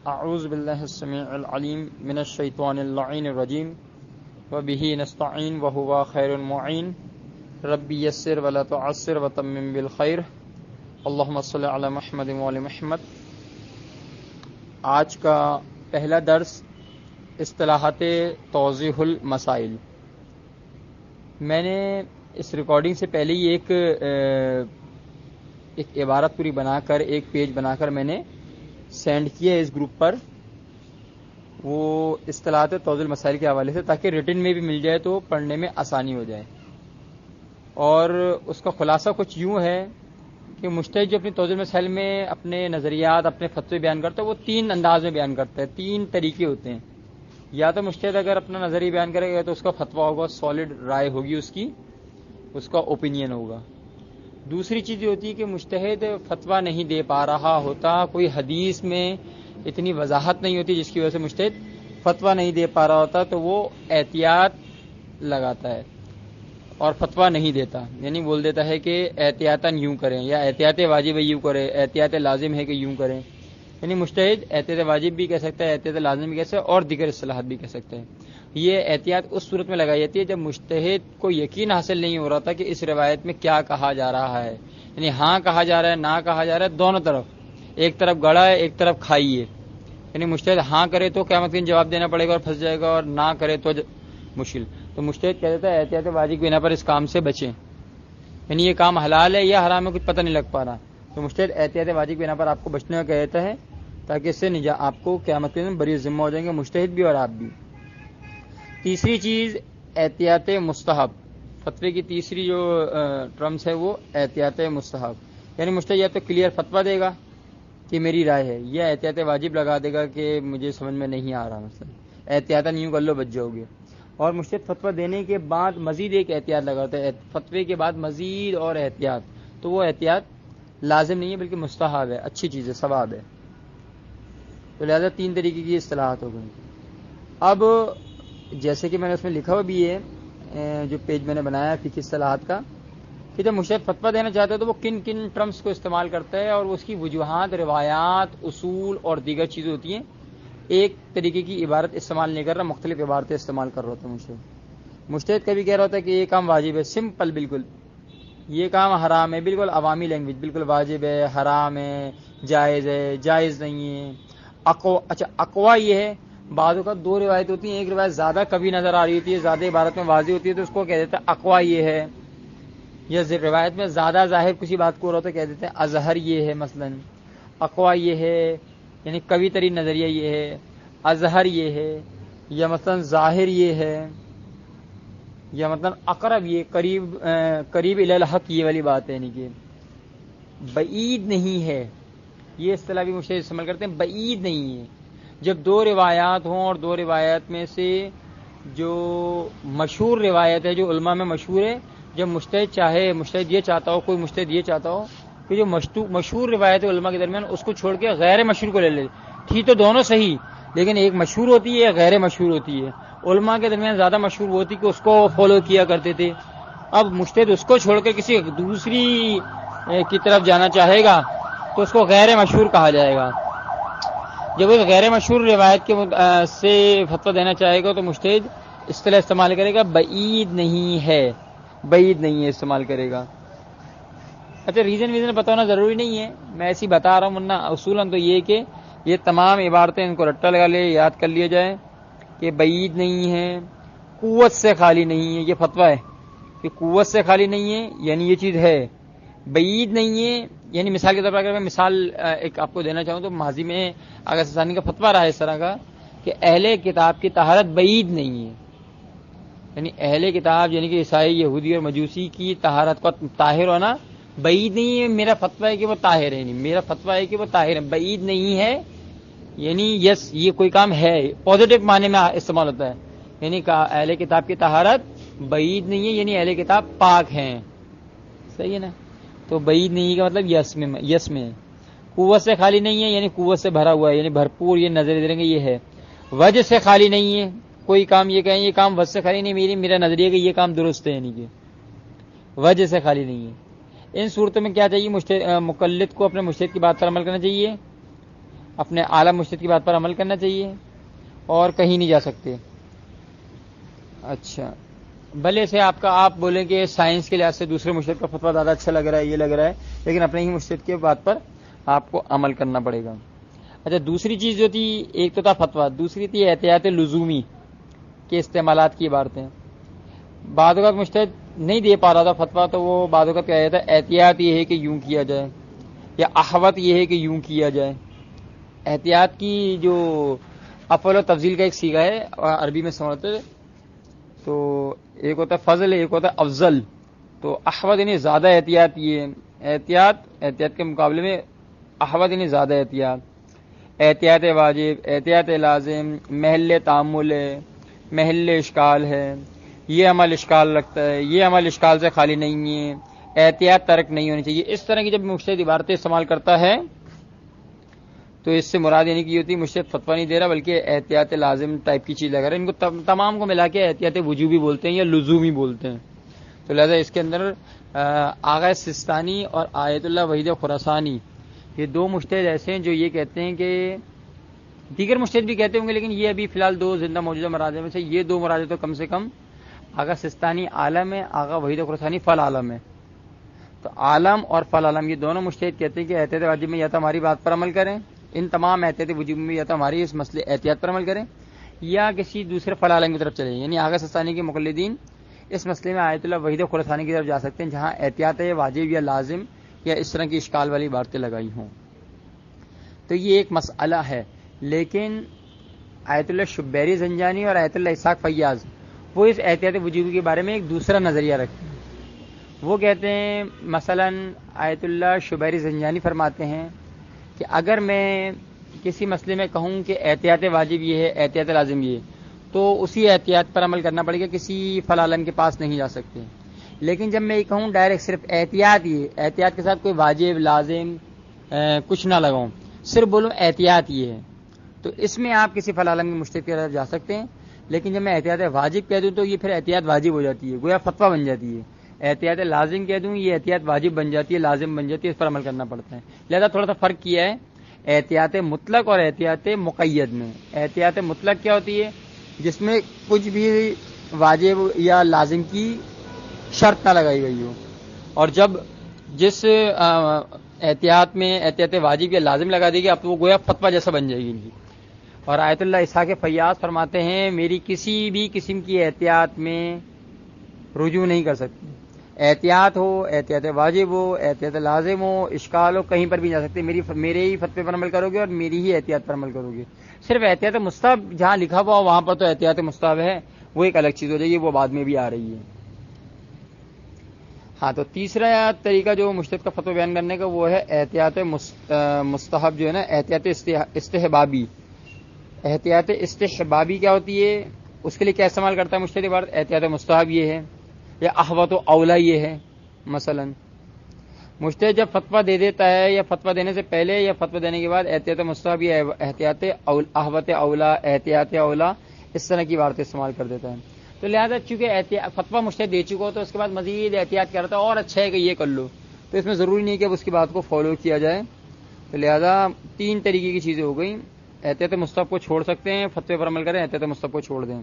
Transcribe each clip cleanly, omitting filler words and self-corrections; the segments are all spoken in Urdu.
اعوذ باللہ السمیع العلیم من الشیطان اللعین الرجیم وبہ نستعین وہو خیر المعین ربی یسر ولا تعسر وتمم بالخیر اللہم صلی علی محمد وعلی محمد۔ آج کا پہلا درس اصطلاحات توضیح المسائل۔ میں نے اس ریکارڈنگ سے پہلے ہی ایک عبارت پوری بنا کر ایک پیج بنا کر میں نے سینڈ کیا ہے اس گروپ پر، وہ اصطلاحات توضیح المسائل کے حوالے سے، تاکہ ریٹن میں بھی مل جائے تو پڑھنے میں آسانی ہو جائے۔ اور اس کا خلاصہ کچھ یوں ہے کہ مجتہد جو اپنی توضیح المسائل میں اپنے نظریات، اپنے فتوے بیان کرتا ہے، وہ تین انداز میں بیان کرتا ہے، تین طریقے ہوتے ہیں۔ یا تو مجتہد اگر اپنا نظریہ بیان کرے گا تو اس کا فتویٰ ہوگا، سالڈ رائے ہوگی، اس کا اوپینین ہوگا۔ دوسری چیز یہ ہوتی ہے کہ مجتہد فتویٰ نہیں دے پا رہا ہوتا، کوئی حدیث میں اتنی وضاحت نہیں ہوتی جس کی وجہ سے مجتہد فتویٰ نہیں دے پا رہا ہوتا، تو وہ احتیاط لگاتا ہے اور فتویٰ نہیں دیتا، یعنی بول دیتا ہے کہ احتیاطاً یوں کریں، یا احتیاط واجب ہے یوں کریں، احتیاط لازم ہے کہ یوں کریں۔ یعنی مجتہد احتیاط واجب بھی کہہ سکتا ہے، احتیاط لازم بھی کہہ سکتا ہے، اور دیگر اصطلاحات بھی کہہ سکتا ہے۔ یہ احتیاط اس صورت میں لگائی جاتی ہے جب مجتہد کو یقین حاصل نہیں ہو رہا تھا کہ اس روایت میں کیا کہا جا رہا ہے، یعنی ہاں کہا جا رہا ہے، نہ کہا جا رہا ہے، دونوں طرف، ایک طرف گڑا ہے، ایک طرف کھائی ہے۔ یعنی مجتہد ہاں کرے تو قیامت کے دن جواب دینا پڑے گا اور پھنس جائے گا، اور نہ کرے تو مشکل۔ تو مجتہد کہہ دیتا ہے احتیاط واجب کی بنا پر اس کام سے بچیں، یعنی یہ کام حلال ہے یا حرام ہے کچھ پتہ نہیں لگ پا رہا، تو مجتہد احتیاط واجب کی بنا پر آپ کو بچنے کا کہہ دیتا ہے، تاکہ اس سے آپ کو قیامت کے دن بری ذمہ ہو جائیں گے، مجتہد بھی اور آپ بھی۔ تیسری چیز احتیاط مستحب، فتوے کی تیسری جو ٹرمز ہے وہ احتیاط مستحب، یعنی مجتہد یا تو کلیئر فتویٰ دے گا کہ میری رائے ہے، یا احتیاط واجب لگا دے گا کہ مجھے سمجھ میں نہیں آ رہا، مثلا احتیاطاً یوں کر لو بچ جاؤ گے۔ اور مجتہد فتویٰ دینے کے بعد مزید ایک احتیاط لگاتا ہے، فتوے کے بعد مزید اور احتیاط، تو وہ احتیاط لازم نہیں ہے بلکہ مستحب ہے، اچھی چیز ہے، ثواب ہے۔ تو لہذا تین طریقے کی اصطلاحات ہو گئی۔ اب جیسے کہ میں نے اس میں لکھا ہوا بھی ہے، جو پیج میں نے بنایا فقہ اصطلاحات کا، کہ جب مجتہد فتویٰ دینا چاہتا ہے تو وہ کن کن ٹرمز کو استعمال کرتا ہے، اور اس کی وجوہات، روایات، اصول اور دیگر چیزیں ہوتی ہیں۔ ایک طریقے کی عبارت استعمال نہیں کر رہا، مختلف عبارتیں استعمال کر رہا ہوتا ہے مجتہد کبھی کہہ رہا ہوتا ہے کہ یہ کام واجب ہے، سمپل بالکل، یہ کام حرام ہے، بالکل عوامی لینگویج، بالکل واجب ہے، حرام ہے، جائز نہیں ہے۔ اچھا اقوا یہ ہے، بعض اوقات دو روایت ہوتی ہیں، ایک روایت زیادہ کبھی نظر آ رہی ہوتی ہے، زیادہ عبارت میں واضح ہوتی ہے، تو اس کو کہہ دیتا ہے اقوا یہ ہے، یا روایت میں زیادہ ظاہر کسی بات کو ہو رہا تو کہہ دیتے ہیں اظہر یہ ہے، مثلا اقوا یہ ہے یعنی قوی ترین نظریہ یہ ہے، اظہر یہ ہے، یا مثلا ظاہر یہ ہے، یا مثلا اقرب یہ قریب الی الحق یہ والی بات ہے، یعنی کہ بعید نہیں ہے، یہ اصطلاح بھی مجتہد استعمال کرتے ہیں، بعید نہیں ہے۔ جب دو روایات ہوں اور دو روایت میں سے جو مشہور روایت ہے، جو علماء میں مشہور ہے، جب مجتہد یہ چاہتا ہو، کوئی مجتہد یہ چاہتا ہو کہ جو مشہور روایت ہے علماء کے درمیان، اس کو چھوڑ کے غیر مشہور کو لے لے، ٹھیک تو دونوں صحیح، لیکن ایک مشہور ہوتی ہے، غیر مشہور ہوتی ہے۔ علماء کے درمیان زیادہ مشہور ہوتی کہ اس کو فالو کیا کرتے تھے، اب مجتہد اس کو چھوڑ کر کسی دوسری کی طرف جانا چاہے گا تو اس کو غیر مشہور کہا جائے گا۔ جب وہ غیر مشہور روایت کے سے فتویٰ دینا چاہے گا تو مجتہد اصطلاح استعمال کرے گا بعید نہیں ہے، بعید نہیں ہے استعمال کرے گا۔ اچھا ریزن بتانا ضروری نہیں ہے، میں ایسی بتا رہا ہوں، ورنہ اصولاً تو یہ کہ یہ تمام عبارتیں ان کو رٹا لگا لے، یاد کر لیا جائے کہ بعید نہیں ہے، قوت سے خالی نہیں ہے، یہ فتویٰ ہے کہ قوت سے خالی نہیں ہے، یعنی یہ چیز ہے۔ بعید نہیں ہے یعنی مثال کے طور پر اگر میں مثال ایک آپ کو دینا چاہوں تو ماضی میں آغا ثانی کا فتویٰ رہا ہے اس طرح کا کہ اہل کتاب کی طہارت بعید نہیں ہے، یعنی اہل کتاب یعنی کہ عیسائی، یہودی اور مجوسی کی طہارت کا طاہر ہونا بعید نہیں ہے، میرا فتویٰ ہے کہ وہ طاہر ہے، نہیں میرا فتویٰ ہے کہ وہ طاہر ہے، بعید نہیں ہے، یعنی یس یہ کوئی کام ہے، پازیٹو معنی میں استعمال ہوتا ہے، یعنی اہل کتاب کی طہارت بعید نہیں ہے، یعنی اہل کتاب پاک ہیں، صحیح ہے نا؟ تو بعید نہیں کا مطلب یس میں ہے۔ قوت سے خالی نہیں ہے یعنی قوت سے بھرا ہوا ہے، یعنی بھرپور، یہ نظر دیں گے یہ ہے۔ وجہ سے خالی نہیں ہے، کوئی کام یہ کہیں یہ کام وجہ سے خالی نہیں، میرا نظریہ کہ یہ کام درست ہے، یعنی کہ وجہ سے خالی نہیں ہے۔ ان صورتوں میں کیا چاہیے؟ مقلد کو اپنے مجتہد کی بات پر عمل کرنا چاہیے، اپنے اعلیٰ مجتہد کی بات پر عمل کرنا چاہیے اور کہیں نہیں جا سکتے. اچھا بھلے سے آپ بولیں کہ سائنس کے لحاظ سے دوسرے مجتہد کا فتویٰ زیادہ اچھا لگ رہا ہے، یہ لگ رہا ہے، لیکن اپنے ہی مجتہد کی بات پر آپ کو عمل کرنا پڑے گا. اچھا دوسری چیز جو تھی، ایک تو تھا فتویٰ، دوسری تھی احتیاط لزومی کے استعمالات کی عبارتیں. بعض اوقات مجتہد نہیں دے پا رہا تھا فتویٰ تو وہ بعض اوقات کہہ جاتا ہے احتیاط یہ ہے کہ یوں کیا جائے، یا احوط یہ ہے کہ یوں کیا جائے. احتیاط کی جو افعل و تفضیل کا ایک صیغہ ہے عربی میں سمجھتے ہیں، تو ایک ہوتا ہے فضل، ایک ہوتا ہے افضل. تو احوط یعنی زیادہ احتیاط، یہ احتیاط کے مقابلے میں احوط یعنی زیادہ احتیاط. احتیاط واجب، احتیاط لازم، محل تعامل ہے، محل اشکال ہے، یہ عمل اشکال رکھتا ہے، یہ عمل اشکال سے خالی نہیں ہے، احتیاط ترک نہیں ہونی چاہیے. اس طرح کی جب مجتہد عبارتیں استعمال کرتا ہے تو اس سے مراد یعنی کی ہوتی ہے مجتہد فتویٰ نہیں دے رہا بلکہ احتیاط لازم ٹائپ کی چیز لگا رہا ہے. ان کو تمام کو ملا کے احتیاط وجوبی بولتے ہیں یا لزومی بولتے ہیں. تو لہذا اس کے اندر آغا سستانی اور آیت اللہ وحید خراسانی یہ دو مجتہد ایسے ہیں جو یہ کہتے ہیں کہ دیگر مجتہد بھی کہتے ہوں گے، لیکن یہ ابھی فی الحال دو زندہ موجودہ مراجع میں سے یہ دو مراجع تو کم سے کم آغا سستانی عالم ہے، آغا وحید خراسانی فل عالم ہے. تو عالم اور فل عالم یہ دونوں مجتہد کہتے ہیں کہ احتیاط واجب میں یا تو ہماری بات پر عمل کریں، ان تمام احتیاط وجوب میں یا تو ہماری اس مسئلے احتیاط پر عمل کریں، یا کسی دوسرے فل عالم کی طرف چلیں. یعنی آغا سستانی کے مقلدین اس مسئلے میں آیت اللہ وحید خراسانی کی طرف جا سکتے ہیں جہاں احتیاط واجب یا لازم یا اس طرح کی اشکال والی باتیں لگائی ہوں. تو یہ ایک مسئلہ ہے. لیکن آیت اللہ شبیری زنجانی اور آیت اللہ اسحاق فیاض وہ اس احتیاط وجوبی کے بارے میں ایک دوسرا نظریہ رکھتے ہیں. وہ کہتے ہیں مثلا آیت اللہ شبیری زنجانی فرماتے ہیں کہ اگر میں کسی مسئلے میں کہوں کہ احتیاط واجب یہ ہے، احتیاط لازم یہ ہے، تو اسی احتیاط پر عمل کرنا پڑے گا، کسی فل عالم کے پاس نہیں جا سکتے. لیکن جب میں یہ کہوں ڈائریکٹ صرف احتیاط یہ، احتیاط کے ساتھ کوئی واجب لازم کچھ نہ لگاؤں، صرف بولوں احتیاط یہ ہے، تو اس میں آپ کسی فل عالم کے مجتہد کی طرف جا سکتے ہیں. لیکن جب میں احتیاط واجب کہہ دوں تو یہ پھر احتیاط واجب ہو جاتی ہے، گویا فتویٰ بن جاتی ہے. احتیاط لازم کہہ دوں یہ احتیاط واجب بن جاتی ہے، لازم بن جاتی ہے، اس پر عمل کرنا پڑتا ہے. لہذا تھوڑا سا فرق کیا ہے احتیاط مطلق اور احتیاط مقید میں. احتیاط مطلق کیا ہوتی ہے؟ جس میں کچھ بھی واجب یا لازم کی شرط نہ لگائی گئی ہو، اور جب جس احتیاط میں احتیاط واجب یا لازم لگا دی گئی اب تو وہ گویا فتویٰ جیسا بن جائے گی ان کی. اور آیت اللہ اسحاق فیاض فرماتے ہیں میری کسی بھی قسم کی احتیاط میں رجوع نہیں کر سکتی. احتیاط ہو، احتیاط واجب ہو، احتیاط لازم ہو، اشکال ہو، کہیں پر بھی جا سکتے. میرے ہی فتوے پر عمل کرو گے اور میری ہی احتیاط پر عمل کرو گے. صرف احتیاط مستحب جہاں لکھا ہوا وہاں پر تو احتیاط مستحب ہے، وہ ایک الگ چیز ہو جائے گی، وہ بعد میں بھی آ رہی ہے. ہاں تو تیسرا طریقہ جو مجتہد کا فتویٰ بیان کرنے کا وہ ہے احتیاط مستحب، جو ہے نا احتیاط استحبابی. احتیاط استحبابی کیا ہوتی ہے؟ اس کے لیے کیا استعمال کرتا ہے مجتہد عبارت؟ احتیاط مستحب یہ ہے یا احوط و اولا یہ ہے. مثلا مجتہد جب فتویٰ دے دیتا ہے یا فتویٰ دینے سے پہلے یا فتویٰ دینے کے بعد احتیاط مستحب یا احتیاط احوط اولا، احتیاط اولا اس طرح کی عبارتیں استعمال کر دیتا ہے. تو لہٰذا چونکہ فتویٰ مجتہد دے چکا ہو تو اس کے بعد مزید احتیاط کرتا ہے اور اچھا ہے کہ یہ کر لو، تو اس میں ضروری نہیں کہ اب اس کی بات کو فالو کیا جائے. تو لہٰذا تین طریقے کی چیزیں ہو گئیں. احتیاط مستحب کو چھوڑ سکتے ہیں، فتوے پر عمل کریں، احتیاط مستحب کو چھوڑ دیں.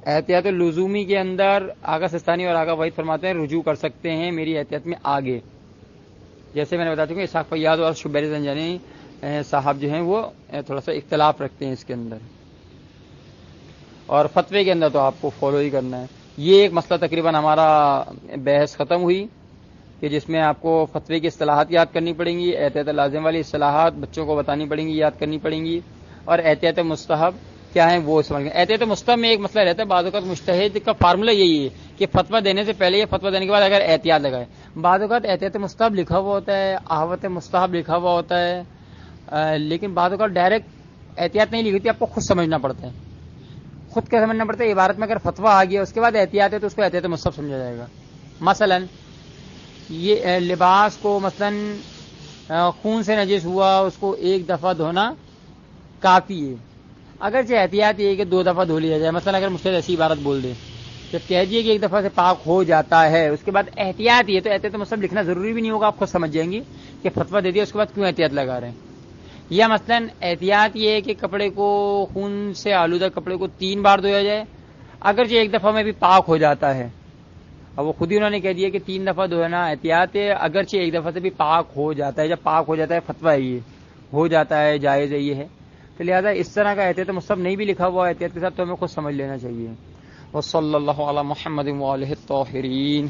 احتیاط لزومی کے اندر آغا سستانی اور آغا وحید فرماتے ہیں رجوع کر سکتے ہیں میری احتیاط میں آگے. جیسے میں نے بتا چکا اسحاق فیاض اور شبیر زنجانی صاحب جو ہیں وہ تھوڑا سا اختلاف رکھتے ہیں اس کے اندر، اور فتوے کے اندر تو آپ کو فالو ہی کرنا ہے. یہ ایک مسئلہ تقریباً ہمارا بحث ختم ہوئی کہ جس میں آپ کو فتوے کی اصطلاحات یاد کرنی پڑیں گی، احتیاط لازم والی اصطلاحات بچوں کو بتانی پڑیں گی، یاد کرنی پڑیں گی، اور احتیاط مستحب کیا ہے وہ سمجھ گئے. احتیاط مستحب میں ایک مسئلہ رہتا ہے، بعض اوقات مجتہد کا فارمولہ یہی ہے کہ فتویٰ دینے سے پہلے یا فتویٰ دینے کے بعد اگر احتیاط لگائے. بعض اوقات احتیاط مستحب لکھا ہوا ہوتا ہے، احوط مستحب لکھا ہوا ہوتا ہے، لیکن بعض اوقات ڈائریکٹ احتیاط نہیں لکھی ہوتی، آپ کو خود سمجھنا پڑتا ہے. خود کیا سمجھنا پڑتا ہے؟ عبارت میں اگر فتویٰ آ گیا اس کے بعد احتیاط ہے تو اس کو احتیاط مستحب سمجھا جائے گا. مثلا یہ لباس کو مثلا خون سے نجس ہوا، اس کو ایک دفعہ دھونا کافی ہے، اگرچہ احتیاط یہ ہے کہ 2 دفعہ دھو لیا جائے. مثلا اگر مجھ سے ایسی عبارت بول دے جب کہہ دیے کہ 1 دفعہ سے پاک ہو جاتا ہے، اس کے بعد احتیاط یہ، تو احتیاط مستحب لکھنا ضروری بھی نہیں ہوگا، آپ خود سمجھ جائیں گے کہ فتویٰ دے دیا اس کے بعد کیوں احتیاط لگا رہے ہیں. یا مثلا احتیاط یہ ہے کہ کپڑے کو خون سے آلودہ کپڑے کو 3 بار دھویا جائے، اگرچہ ایک دفعہ میں بھی پاک ہو جاتا ہے. اب وہ خود ہی انہوں نے کہہ دیا کہ 3 دفعہ دھونا احتیاط ہے، اگرچہ ایک دفعہ سے بھی پاک ہو جاتا ہے. جب پاک ہو جاتا ہے فتویٰ ہے، یہ ہو جاتا ہے، جائز ہے یہ ہے. تو لہٰذا اس طرح کا احتیاط مصحف نہیں بھی لکھا ہوا احتیاط کے ساتھ تو ہمیں خود سمجھ لینا چاہیے. وصلی اللہ علی محمد وآلہ الطاہرین.